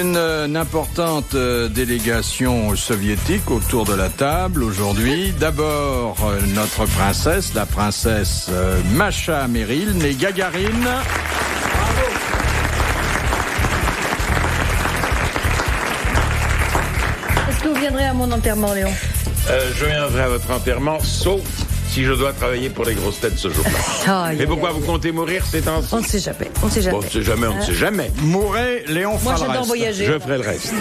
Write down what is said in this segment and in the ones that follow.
Une importante délégation soviétique autour de la table aujourd'hui. D'abord, notre princesse, la princesse Masha Améril, née Gagarine. Bravo. Est-ce que vous viendrez à mon enterrement, Léon ? Je viendrai à votre enterrement, sauf si je dois travailler pour les grosses têtes ce jour-là. Et pourquoi vous comptez mourir ces temps-ci ? On ne sait jamais. On ne sait jamais. Bon, on ne sait jamais. Mourrez, Léon fera le reste. Moi, j'adore voyager. Je ferai le reste.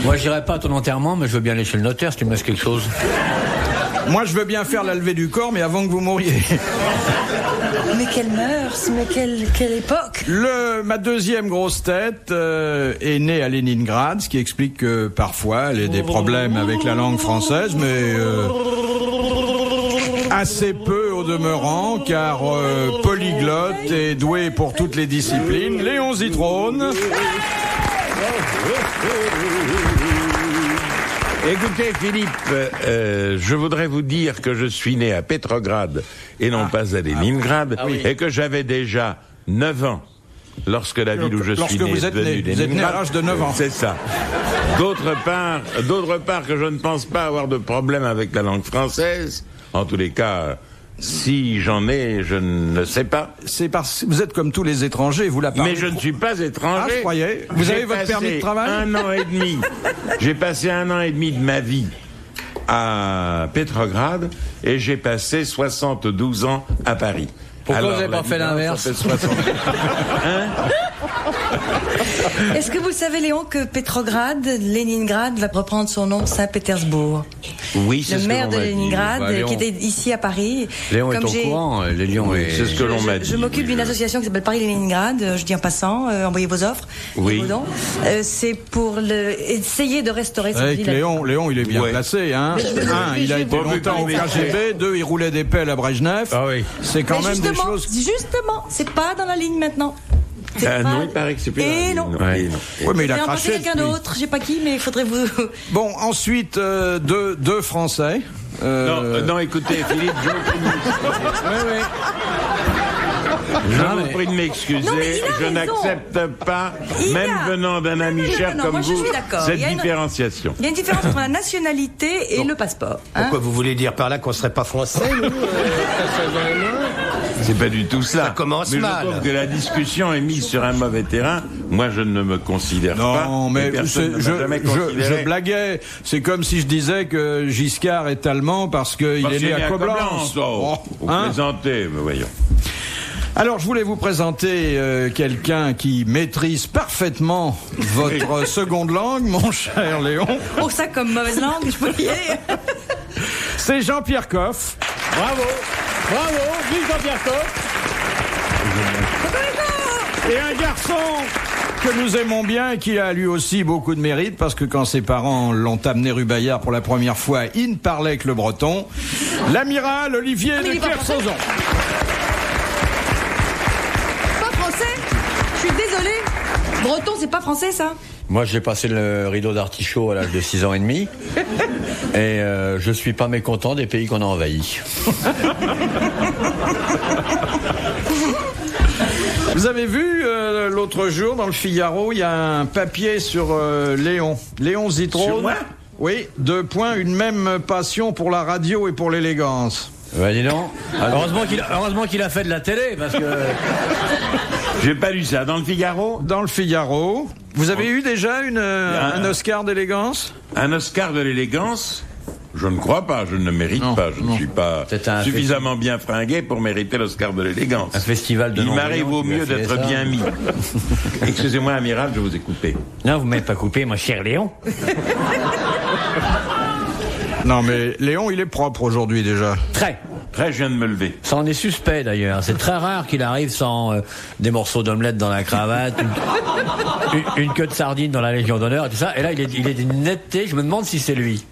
Moi, je n'irai pas à ton enterrement, mais je veux bien aller chez le notaire si tu me laisses quelque chose. Moi, je veux bien faire la levée du corps, mais avant que vous mouriez. Mais quelle mœurs, mais quelle époque. Ma deuxième grosse tête est née à Leningrad, ce qui explique que parfois elle a des problèmes avec la langue française, mais assez peu au demeurant, car polyglotte et doué pour toutes les disciplines. Léon Zitrone. Écoutez, Philippe, je voudrais vous dire que je suis né à Petrograd et non pas à Leningrad, et que j'avais déjà 9 ans lorsque la ville où je suis né est devenue Leningrad. Vous êtes né à l'âge de 9 ans. C'est ça. D'autre part que je ne pense pas avoir de problème avec la langue française. En tous les cas, si j'en ai, je ne sais pas. C'est parce que vous êtes comme tous les étrangers, vous la parlez. Mais je ne suis pas étranger. Ah, je croyais. Vous avez votre permis de travail ? J'ai passé 1 an et demi de ma vie à Petrograd et j'ai passé 72 ans à Paris. Pourquoi vous n'avez pas fait l'inverse ? Est-ce que vous savez, Léon, que Petrograd, Leningrad, va reprendre son nom Saint-Pétersbourg ? Oui, c'est le ce que maire l'on de m'a dit. Leningrad, qui était ici à Paris. Léon est au courant, Léon est... C'est ce que l'on m'a dit. Je m'occupe d'une association qui s'appelle Paris-Leningrad, je dis en passant, envoyez vos offres. Oui. Vos dons. C'est pour essayer de restaurer cette Avec ville. Léon, il est bien placé, hein. Il a été longtemps au KGB, 2, il roulait des pelles à Brejnev. Ah oui. C'est quand même des choses... Justement, c'est pas dans la ligne maintenant. Non, il paraît que c'est plus dans la ligne. non. Ouais, mais il a craché. quelqu'un d'autre, je sais pas qui, mais il faudrait vous... Bon, ensuite, deux Français. Non, écoutez, Philippe, je vous prie de m'excuser, je n'accepte pas, même venant d'un ami cher comme vous, cette différenciation. Il y a une différence entre la nationalité et le passeport. Pourquoi vous voulez dire par là qu'on serait pas français, nous C'est pas du tout ça. Ça commence mais mal. Je trouve que la discussion est mise sur un mauvais terrain. Moi, je ne me considère pas. Non, mais je blaguais. C'est comme si je disais que Giscard est allemand parce qu'il est né à Coblence. Vous plaisantez, mais voyons. Alors, je voulais vous présenter quelqu'un qui maîtrise parfaitement votre seconde langue, mon cher Léon. Oh, ça comme mauvaise langue, je peux y aller. C'est Jean-Pierre Coff. Bravo, vive Jean-Pierre Coff. Et un garçon que nous aimons bien et qui a lui aussi beaucoup de mérite, parce que quand ses parents l'ont amené rue Bayard pour la première fois, il ne parlait que le breton. L'amiral Olivier de Kersauzon. Je suis désolée. Breton, c'est pas français, ça ? Moi, j'ai passé le rideau d'artichaut à l'âge de 6 ans et demi. Et je suis pas mécontent des pays qu'on a envahis. Vous avez vu, l'autre jour, dans le Figaro, il y a un papier sur Léon. Léon Zitrone. Sur moi ? Oui, 2 points, une même passion pour la radio et pour l'élégance. Dis donc. Heureusement qu'il a fait de la télé, parce que... J'ai pas lu ça. Dans le Figaro ? Dans le Figaro. Vous avez eu déjà un Oscar d'élégance ? Un Oscar de l'élégance ? Je ne crois pas, je ne le mérite pas. Je ne suis pas suffisamment bien fringué pour mériter l'Oscar de l'élégance. Un festival de... Il m'arrive au mieux d'être bien mis. Excusez-moi, amiral, je vous ai coupé. Non, vous m'avez pas coupé, mon cher Léon. Non, mais Léon, il est propre aujourd'hui déjà. Très, je viens de me lever. Ça en est suspect d'ailleurs. C'est très rare qu'il arrive sans des morceaux d'omelette dans la cravate, une queue de sardine dans la Légion d'honneur et tout ça. Et là, il est d'une netteté, je me demande si c'est lui.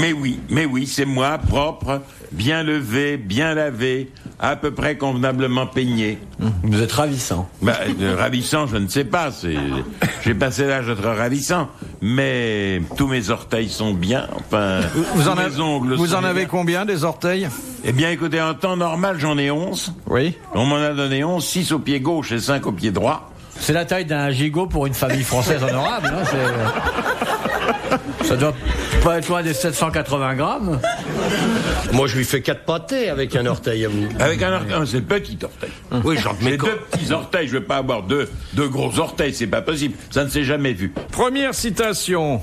Mais oui, c'est moi, propre, bien levé, bien lavé, à peu près convenablement peigné. Vous êtes ravissant. Ravissant, je ne sais pas. J'ai passé l'âge d'être ravissant, mais tous mes orteils sont bien. Enfin, vous en avez combien des orteils ? Eh bien, écoutez, en temps normal, j'en ai 11. Oui. On m'en a donné 11, 6 au pied gauche et 5 au pied droit. C'est la taille d'un gigot pour une famille française honorable. Hein, ça doit pas être loin des 780 grammes. Moi, je lui fais 4 pâtés avec un orteil à vous. Avec un orteil, c'est petit orteil. Oui, j'en J'ai 2 petits orteils, je vais pas avoir deux gros orteils, c'est pas possible. Ça ne s'est jamais vu. Première citation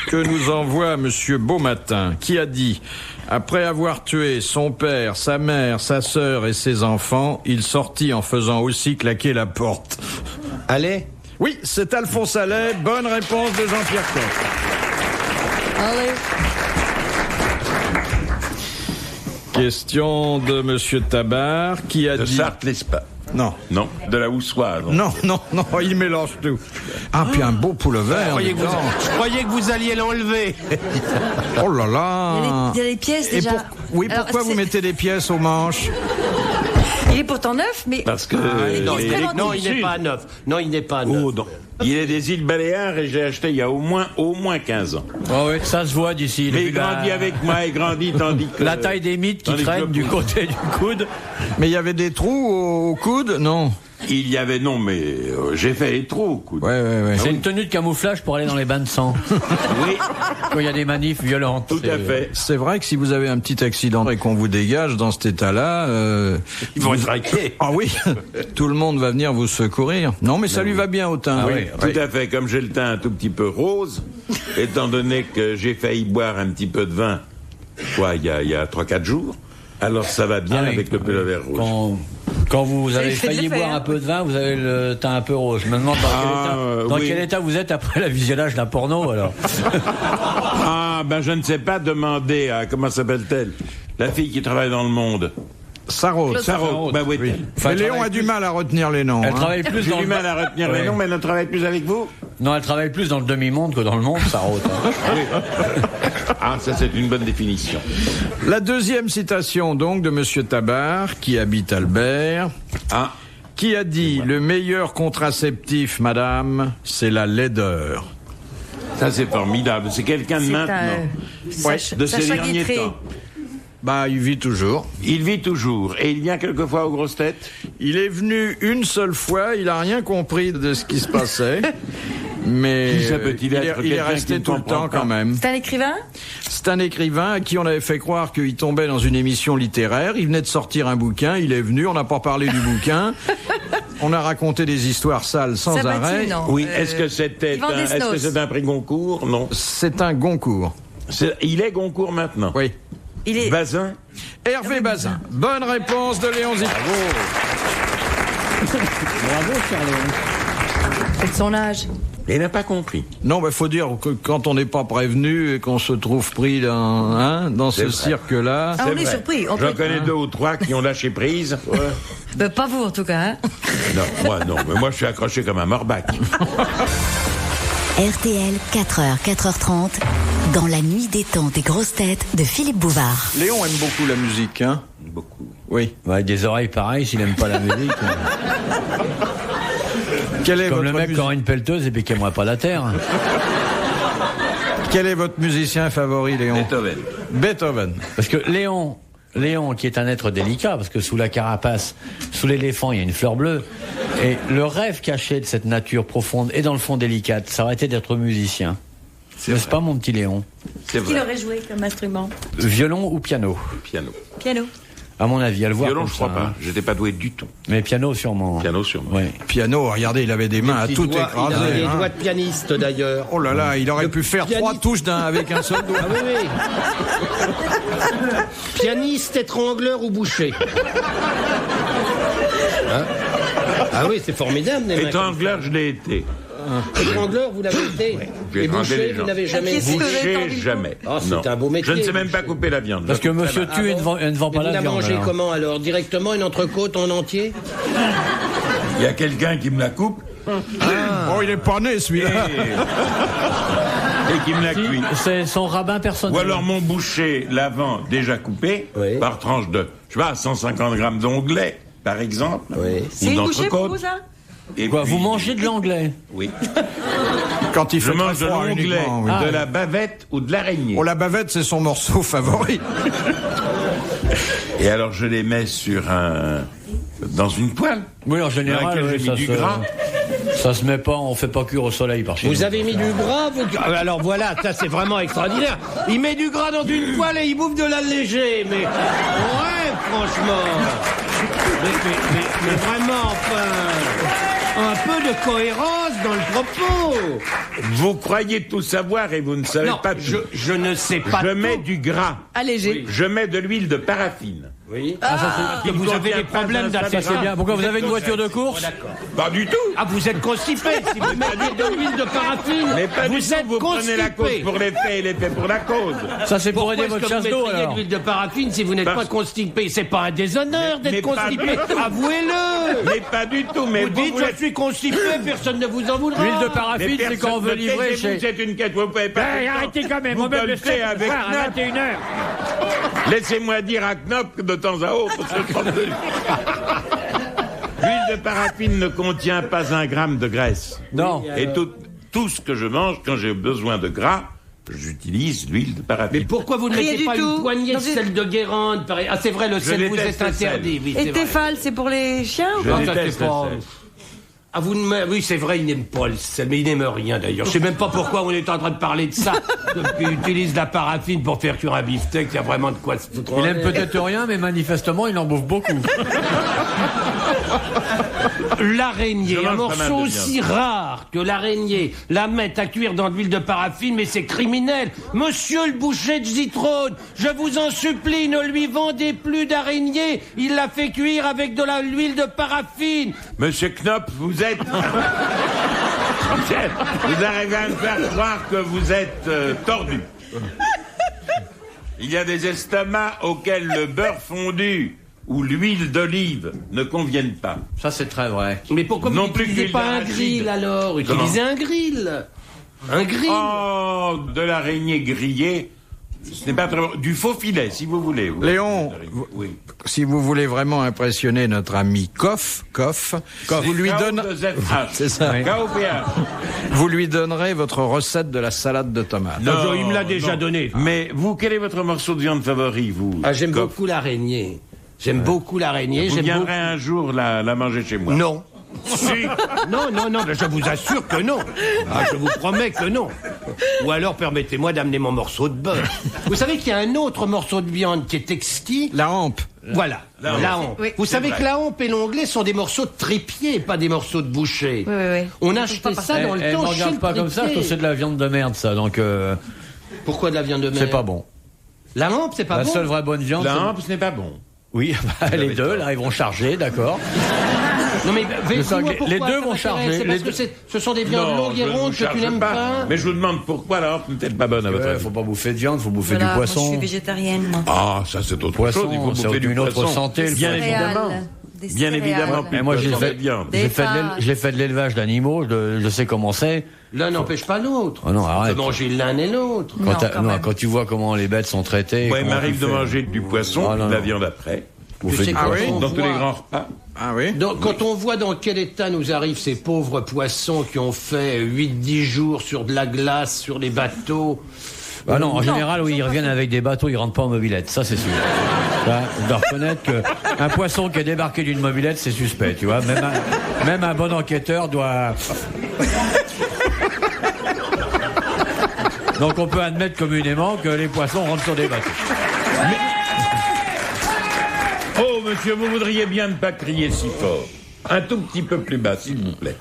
que nous envoie Monsieur Beaumatin, qui a dit « Après avoir tué son père, sa mère, sa sœur et ses enfants, il sortit en faisant aussi claquer la porte. » Allez. Oui, c'est Alphonse Allais. Bonne réponse de Jean-Pierre Coff. Allez. Question de Monsieur Tabar, qui a De dit... Sarthe-l'Espa. Non. Non, de la Houssoise. Non, il mélange tout. Ah, puis un beau pullover. Je croyais que vous alliez l'enlever. Oh là là. Il y a des pièces Et déjà. oui, Alors, pourquoi vous mettez des pièces aux manches? Il est pourtant neuf, mais... Parce que... Non, il préventif. n'est pas neuf. Non, il n'est pas neuf. Oh, non. Il est des îles Baléares et j'ai acheté il y a au moins 15 ans. Oh oui, ça se voit d'ici. Mais il grandit avec moi, il grandit tandis que... La taille des mythes qui tandis que traînent le du pouce. côté du coude. Mais il y avait des trous au coude? Non. Il y avait, non, mais j'ai fait les trous, coude. Ouais. C'est une tenue de camouflage pour aller dans les bains de sang. Oui, Quand il y a des manifs violentes. tout à fait. C'est vrai que si vous avez un petit accident et qu'on vous dégage dans cet état-là... Ils vont être inquiets. Ah oui, tout le monde va venir vous secourir. Non, mais ça lui va bien au teint. oui. Tout à fait, comme j'ai le teint un tout petit peu rose, étant donné que j'ai failli boire un petit peu de vin, il y a 3-4 jours, alors ça va bien Ah oui. avec le pullover rouge. Quand vous avez fait de failli l'effet, boire hein. un peu de vin, vous avez le teint un peu rose. Je me demande dans oui. quel état vous êtes après le visionnage d'un porno, alors. Ah, ben je ne sais pas demander à, comment s'appelle-t-elle? La fille qui travaille dans le Monde. Sarraute. Sarraute, ben oui. Enfin, Mais elle Léon travaille a du plus- mal à retenir les noms. Elle hein. travaille plus J'ai dans du le... mal à retenir les Ouais. noms, mais elle ne travaille plus avec vous? Non, elle travaille plus dans le demi-monde que dans le monde, ça rôte. Ah, ça c'est une bonne définition. La deuxième citation, donc, de Monsieur Tabar, qui habite Albert, Ah, qui a dit « Le meilleur contraceptif, madame, c'est la laideur. ça c'est formidable. C'est quelqu'un de maintenant. De ces Sacha derniers Guitry. temps. » Bah, il vit toujours. Il vit toujours. Et il vient quelquefois aux grosses têtes. Il est venu une seule fois, il a rien compris de ce qui se passait. Mais Qui ça peut-il être, il est quelqu'un qui resté ne tout le comprend temps pas quand même. C'est un écrivain? C'est un écrivain à qui on avait fait croire qu'il tombait dans une émission littéraire. Il venait de sortir un bouquin, il est venu, on n'a pas parlé du bouquin. On a raconté des histoires sales sans Sabatier, arrêt. non. Oui, est-ce que c'était Yvan est-ce que Desnos. c'est un prix Goncourt? Non. C'est un Goncourt. Il est Goncourt maintenant. Oui. Il est... Bazin? Hervé Bazin. Bonne réponse de Léon Zic. Bravo, Charles. C'est de son âge. Il n'a pas compris. Non, bah, faut dire que quand on n'est pas prévenu et qu'on se trouve pris dans ce C'est vrai. cirque-là. Ah, on est vrai. surpris. J'en connais 2 ou 3 qui ont lâché prise. Ben, pas vous, en tout cas. Hein. Non, mais moi je suis accroché comme un morbac. RTL, 4h, 4h30, dans la nuit des temps des grosses têtes de Philippe Bouvard. Léon aime beaucoup la musique, hein? Beaucoup. Oui. Ouais, avec des oreilles pareilles, s'il aime pas la musique. Quel est Comme votre le mec qui aura une pelleteuse et puis qui aimerait pas la terre. Quel est votre musicien favori, Léon? Beethoven. Beethoven. Parce que Léon, qui est un être délicat, parce que sous la carapace, sous l'éléphant, il y a une fleur bleue. Et le rêve caché de cette nature profonde et dans le fond délicate, ça aurait été d'être musicien. N'est-ce pas, mon petit Léon? C'est Qui vrai. aurait joué comme instrument? Violon ou piano? Piano. Piano. À mon avis, à le voir. Violon, comme je crois ça, pas. hein. J'étais pas doué du tout. Mais piano, sûrement. Piano, sûrement. Oui. Piano, regardez, il avait des mains à tout Il écraser. avait les hein. doigts de pianiste d'ailleurs. Oh là là, il aurait Le pu faire pianiste. 3 touches avec un seul doigt. Ah oui, oui. Pianiste, étrangleur ou boucher. Hein? Ah oui, c'est formidable. les mains Étrangleur, je l'ai été. comme ça. Étrangleur, vous l'avez été. J'ai Et étranglé boucher, les vous gens. n'avez jamais Qu'est-ce que vous avez Boucher, tendu le jamais. Ah, c'est Non. un beau métier, Je ne sais même pas boucher. couper la viande. Parce que monsieur Ah tue et bon ne vend pas Mais la vous la viande. mangez alors. comment alors? Directement une entrecôte en entier? Il y a quelqu'un qui me la coupe Oh, il est pas né, celui-là. et qui me la cuit. C'est son rabbin personnel. Ou alors mon boucher la vend déjà coupé Oui. par tranche de, je sais pas, 150 grammes d'onglet, par exemple. Oui. C'est Ou une bouchée pour d'entrecôte. vous, ça? Et Quoi, puis- vous mangez de l'anglais? Oui. Quand il Je fait très mange de froid l'onglet, uniquement, oui. de la bavette ou de l'araignée. Oh, la bavette, c'est son morceau favori. Et alors je les mets dans une poêle. Oui, en Dans général. laquelle ouais, j'ai ça mis du se- gras. Ça se met pas, on fait pas cuire au soleil par chez nous. Vous avez mis du gras, vous... Alors voilà, ça c'est vraiment extraordinaire. Il met du gras dans une poêle et il bouffe de l'allégé, mais... Ouais, franchement. Mais vraiment, un peu de cohérence dans le propos. Vous croyez tout savoir et vous ne savez pas tout. Je ne sais pas tout. Je mets du gras. Allégé. Oui. Je mets de l'huile de paraffine. Oui. ça, vous avez des problèmes Ça c'est bien. Pourquoi vous avez une voiture de course? Pas du tout. Ah, vous êtes constipé. Si vous mettez de l'huile de paraffine, Mais pas vous du tout. êtes Vous prenez la cause constipé. pour les faits et les faits pour la cause. Ça c'est pour Pourquoi aider est-ce votre que vous chasse d'eau mettriez de alors. l'huile de paraffine si vous n'êtes Parce- pas constipé? C'est pas un déshonneur Mais d'être pas constipé. du tout. Avouez-le. Mais pas du tout. Mais Vous dites, je suis constipé, personne ne vous en voudra. L'huile de paraffine, c'est quand on veut livrer chez... C'est une quête. Vous pouvez pas. arrêtez quand même, Vous on meuble le coltez steak avec frère, à Knop. 21h. Laissez-moi dire à Knop que de temps à autre, l'huile de paraffine ne contient pas 1 gramme de graisse. Non. Et tout ce que je mange, quand j'ai besoin de gras, j'utilise l'huile de paraffine. Mais pourquoi vous ne Rien mettez du pas tout. une poignée de sel de Guérande pareil. Ah, c'est vrai, le sel vous déteste est le sel. interdit. Oui, Et c'est vrai. Tefal, c'est pour les chiens ou Je pas? Non, ça, déteste c'est pas... le sel. Ah, oui, c'est vrai, il n'aime pas le sel, mais il n'aime rien d'ailleurs. Je sais même pas pourquoi on est en train de parler de ça. Depuis, il utilise la paraffine pour faire cuire un beefsteak, il y a vraiment de quoi se foutre. Il aime peut-être rien, mais manifestement, il en bouffe beaucoup. L'araignée, Je un mange pas mal morceau de viande. aussi rare que l'araignée, la mettre à cuire dans de l'huile de paraffine, mais c'est criminel. Monsieur le boucher de Zitrone, je vous en supplie, ne lui vendez plus d'araignée. Il l'a fait cuire avec de l'huile de paraffine. Monsieur Knop, vous êtes... Vous arrivez à me faire croire que vous êtes tordu. Il y a des estomacs auxquels le beurre fondu ou l'huile d'olive ne conviennent pas. Ça c'est très vrai. Mais pourquoi Non vous plus n'utilisez d'huile pas un d'arachide. grill alors? Utilisez un grill. Un grill. Oh, de l'araignée grillée, ce n'est pas très bon. Du faux filet, si vous voulez. Oui. Léon, Oui. si vous voulez vraiment impressionner notre ami Koff, vous lui C'est ça. KOPH. Vous lui donnerez votre recette de la salade de tomates. Non, il me l'a déjà donné. Mais vous, quel est votre morceau de viande favori, vous? Ah, j'aime Koff beaucoup l'araignée. J'aime beaucoup l'araignée. Vous J'aime beaucoup... viendrez un jour la manger chez moi. Non. Non, je vous assure que non. Ah, je vous promets que non. Ou alors permettez-moi d'amener mon morceau de beurre. Vous savez qu'il y a un autre morceau de viande qui est exquis. La hampe. Voilà, la hampe. Oui. Vous savez vrai. que la hampe et l'onglet sont des morceaux de trépied, pas des morceaux de boucher. Oui. On pas achetait par ça dans le Elle temps me chez regarde le pas comme ça, je trépied. trouve que c'est de la viande de merde ça, donc Pourquoi de la viande de mer? c'est pas bon. La hampe, c'est pas La bon. seule vraie bonne viande, La c'est... hampe, ce n'est pas bon. Oui, les deux, là, ils vont charger, d'accord. Non mais Les dis-moi pourquoi deux ça vont m'intéresse. charger, C'est les parce deux. que ce sont des viandes longues et je ne rondes vous que tu charge n'aimes pas. Mais je vous demande pourquoi la hampe n'est-elle pas bonne à votre Ouais, avis? faut pas bouffer de viande, faut bouffer Voilà, du moi, je poisson. suis végétarienne, moi. Ah, ça c'est autre chose. Il faut Poisson, c'est bouffer du une autre poisson. santé. Le Bien poisson. évidemment. Des Bien céréales. évidemment. Et moi, j'ai Poisson fait, et viande. j'ai fait de l'élevage d'animaux, je sais comment c'est. L'un n'empêche pas l'autre. Oh non, On arrête. peut manger l'un et l'autre. Non, Quand, quand même. quand tu vois comment les bêtes sont traitées. Moi, il comment m'arrive tu de fais. manger du poisson Ah, et non, de la non. viande après. Bouffer sais du quoi, poisson. on Dans tous les voit- grands repas. Ah oui. Donc, quand on voit dans quel état nous arrivent ces pauvres poissons qui ont fait 8-10 jours sur de la glace, sur les bateaux. Bah non, en général, oui, ils reviennent avec des bateaux, ils rentrent pas en mobilette, ça c'est sûr. Là, je dois reconnaître qu'un poisson qui est débarqué d'une mobilette, c'est suspect, tu vois. Même un bon enquêteur doit... Donc on peut admettre communément que les poissons rentrent sur des bateaux. Oh, monsieur, vous voudriez bien ne pas crier si fort. Un tout petit peu plus bas, s'il vous plaît.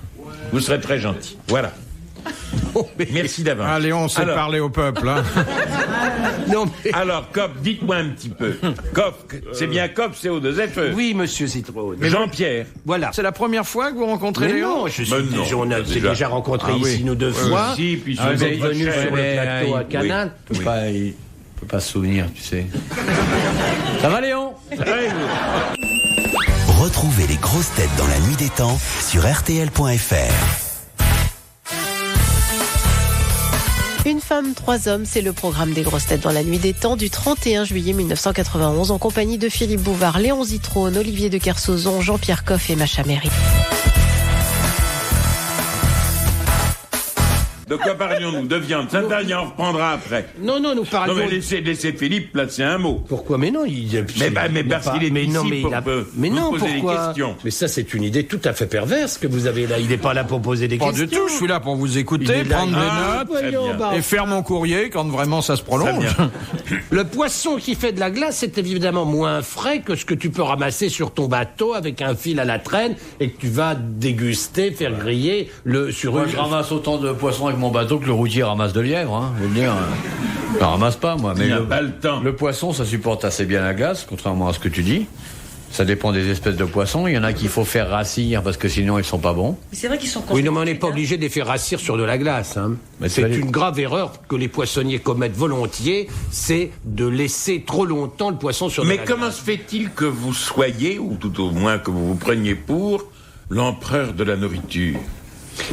Vous serez très gentil. Voilà. Merci d'avance. Ah, Léon sait Alors- parler au peuple. Hein. Non, mais... Alors, Koff, dites-moi un petit peu. Koff, c'est bien Koff, c'est O2FE. Oui, monsieur Citrone. Jean-Pierre. Voilà. C'est la première fois que vous rencontrez Mais Léon? non, je suis Mais non, on s'est déjà. déjà rencontré Ah oui. ici nous deux fois. Si, puis Ah, sur mais votre venu chaîne. sur le mais, plateau à Canal. Il peut pas se souvenir, tu sais. Ça va, Léon? Ouais, Retrouvez les grosses têtes dans la nuit des temps sur RTL.fr. Une femme, 3 hommes, c'est le programme des grosses têtes dans la nuit des temps du 31 juillet 1991 en compagnie de Philippe Bouvard, Léon Zitrone, Olivier de Kersauzon, Jean-Pierre Coff et Macha Méry. De quoi parlions-nous? De viande. Saint-Agnès, on reprendra après. Non, nous parlions... Non, mais laissez Philippe placer un mot. Pourquoi? Mais non, Mais parce qu'il est ici pour poser des questions. Mais ça, c'est une idée tout à fait perverse que vous avez là. Il n'est pas là pour poser des questions. Pas du tout, je suis là pour vous écouter, prendre des notes et faire mon courrier quand vraiment ça se prolonge. Le poisson qui fait de la glace, c'est évidemment moins frais que ce que tu peux ramasser sur ton bateau avec un fil à la traîne et que tu vas déguster, faire griller sur Moi, une... je ramasse autant de poissons avec mon bateau que le routier ramasse de lièvres, hein. Je veux dire, je ramasse pas, moi. Mais il n'a pas le temps. Le poisson, ça supporte assez bien la glace, contrairement à ce que tu dis. Ça dépend des espèces de poissons. Il y en a qu'il faut faire rassir parce que sinon ils sont pas bons. C'est vrai qu'ils sont Oui, non, mais on n'est pas obligé de les faire rassir sur de la glace. Hein. Mais c'est une grave erreur que les poissonniers commettent volontiers, c'est de laisser trop longtemps le poisson sur de la glace. Mais comment se fait-il que vous soyez, ou tout au moins que vous vous preniez pour, l'empereur de la nourriture?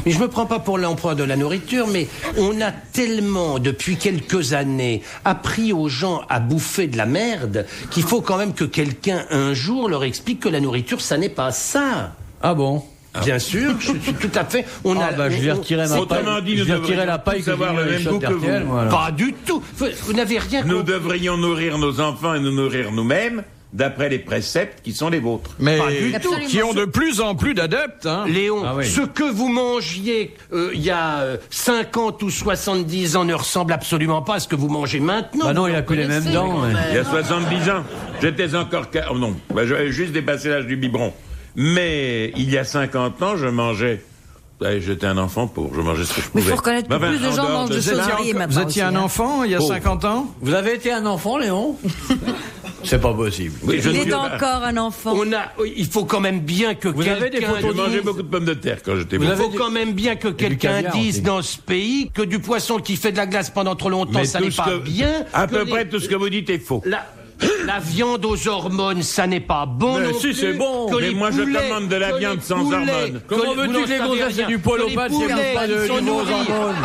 Mais je me prends pas pour l'empereur de la nourriture, mais on a tellement, depuis quelques années, appris aux gens à bouffer de la merde qu'il faut quand même que quelqu'un, un jour, leur explique que la nourriture, ça n'est pas ça. Ah bon? Bien sûr, je suis tout à fait... je vais retirer ma paille. Je vais retirer la paille que avoir le même goût que vous. Voilà. Pas du tout. Vous n'avez rien compris. Nous devrions nourrir nos enfants et nous nourrir nous-mêmes d'après les préceptes qui sont les vôtres. Mais Absolument. qui ont de plus en plus d'adeptes. Hein. Léon, Ah oui. ce que vous mangiez il y a 50 ou 70 ans ne ressemble absolument pas à ce que vous mangez maintenant. Bah non, Vous il a en plus les mêmes connaissez, dents. quand Ouais. même. Il y a 70 ans, j'étais encore... Oh non, j'avais juste dépassé l'âge du biberon. Mais il y a 50 ans, je mangeais... J'étais un enfant pauvre, je mangeais ce que je pouvais. Mais il faut reconnaître que plus de gens mangent de sauterelles maintenant. Vous étiez un enfant il y a 50 ans? Vous avez été un enfant, Léon? C'est pas possible. Oui, Il est encore un enfant. Il faut quand même bien que Vous avez des quelqu'un photos Je mangeais beaucoup de pommes de terre quand j'étais Il petit. faut quand même bien que quelqu'un caviar dise aussi. dans ce pays que du poisson qui fait de la glace pendant trop longtemps, Mais ça tout n'est ce pas que- bien. À que peu les- près tout ce que vous dites est faux. La viande aux hormones, ça n'est pas bon Mais non si, plus. c'est bon. Que Mais les moi, je poulets- commande de la que viande les sans poulets- hormones. Comment veux-tu vous que les n'en savez gonzesses rien. aient du poil Que aux les pattes si elles poulets n'ont pas qui de sont nouveaux nourris- hormones?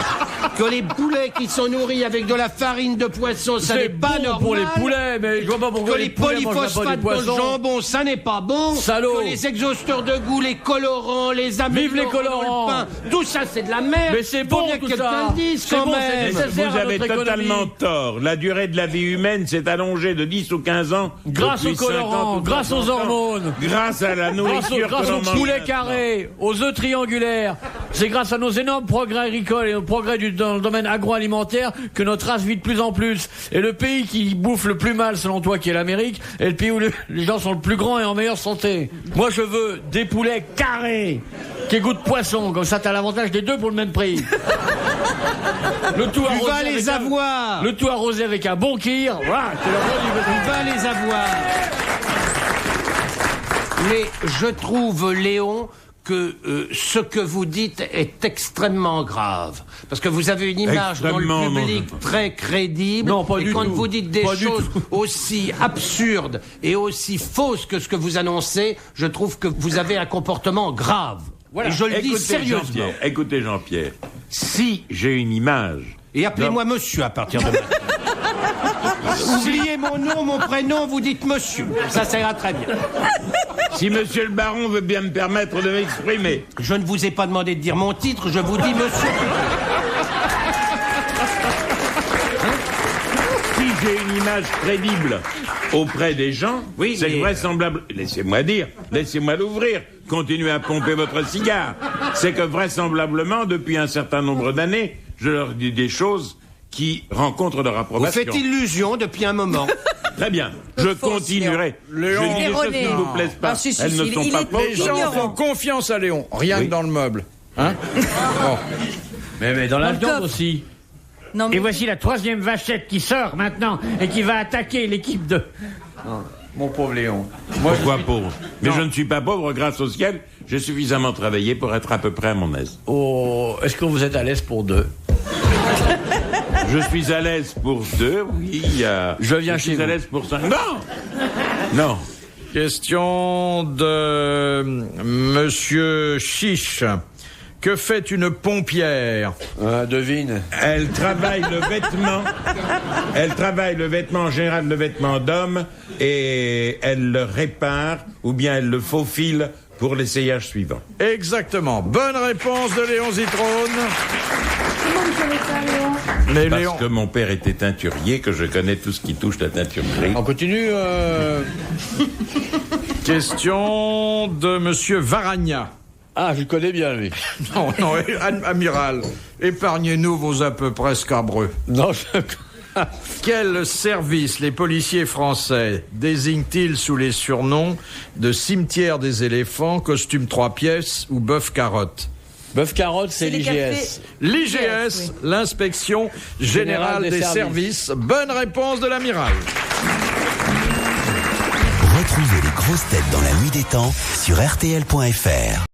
Que les poulets qui sont nourris avec de la farine de poisson, ça n'est C'est pas bon normal. pour les poulets, mais je vois pas pourquoi Que les poulets mangent pas du polyphosphates dans le poisson. jambon, ça n'est pas bon. Salaud. Que les exhausteurs de goût, les colorants, les améliorants Vive les colorants. dans le pain, tout ça c'est de la merde. Mais c'est Faut bon bien que tout quelqu'un ça. le dise C'est quand bon, même. c'est nécessaire. Vous à avez notre totalement économie. tort. La durée de la vie humaine s'est allongée de 10 ou 15 ans. Grâce depuis aux colorants, 50 ou grâce aux 60 ans. hormones. Grâce à la nourriture Grâce que l'on aux mange poulets maintenant. carrés, aux œufs triangulaires. C'est grâce à nos énormes progrès agricoles et aux progrès dans le domaine agroalimentaire que notre race vit de plus en plus. Et le pays qui bouffe le plus mal, selon toi, qui est l'Amérique, est le pays où les gens sont le plus grands et en meilleure santé. Moi, je veux des poulets carrés qui goûtent poisson. Comme ça, t'as l'avantage des deux pour le même prix. Le tout Tu vas arrosé les avec avoir. Le tout arrosé avec un bon kir. Voilà, tu Tu vas les avoir. Mais je trouve, Léon, que ce que vous dites est extrêmement grave. Parce que vous avez une image dans le Extrêmement, public non. très crédible. Non, pas et du quand tout. vous dites des Pas du choses tout. aussi absurdes et aussi fausses que ce que vous annoncez, je trouve que vous avez un comportement grave. Voilà. Et je le dis Écoutez, sérieusement. Jean-Pierre, écoutez Jean-Pierre, si j'ai une image... Et appelez-moi monsieur à partir de maintenant. Oubliez mon nom, mon prénom, vous dites monsieur. Ça ira très bien. Si monsieur le baron veut bien me permettre de m'exprimer... Je ne vous ai pas demandé de dire mon titre, je vous dis monsieur. Si j'ai une image crédible auprès des gens, Oui, c'est mais- vraisemblable... Laissez-moi dire, laissez-moi l'ouvrir. Continuez à pomper votre cigare. C'est que vraisemblablement, depuis un certain nombre d'années, je leur dis des choses qui rencontrent leur Vous approbation. faites illusion depuis un moment. Très bien, je Fausse, continuerai. Léon. Je dis des choses qui Erroné. ne vous plaisent pas. Ah, si, Elles ne il sont est- pas il est- fausses. Les gens Ignorant. font confiance à Léon, rien Oui. que dans le meuble. Hein? Bon. Mais dans la Dans le viande coffre. aussi. Non, mais Et voici la troisième vachette qui sort maintenant et qui va attaquer l'équipe de... Mon pauvre Léon. Moi, Pourquoi je suis- pauvre? Mais Non. je ne suis pas pauvre grâce au ciel. J'ai suffisamment travaillé pour être à peu près à mon aise. Oh, est-ce que vous êtes à l'aise pour deux? Je suis à l'aise pour deux, oui. Je viens je chez suis à vous. l'aise pour cinq. Non! Non. Question de Monsieur Chiche. Que fait une pompière? Devine. Elle travaille le vêtement. Elle travaille le vêtement, en général le vêtement d'homme, et elle le répare ou bien elle le faufile pour l'essayage suivant. Exactement. Bonne réponse de Léon Zitrone. Mais Parce Léon, que mon père était teinturier, que je connais tout ce qui touche la teinturerie. On continue. question de Monsieur Varagna. Ah, je le connais bien, lui. Non, amiral, épargnez-nous vos à peu près scabreux. Non, Quel service les policiers français désignent-ils sous les surnoms de cimetière des éléphants, costume 3 pièces ou bœuf carotte? Bœuf carotte, c'est les l'IGS. cafés. L'IGS, Oui. l'inspection générale des services. Bonne réponse de l'amiral. Retrouvez les grosses têtes dans la nuit des temps sur RTL.fr.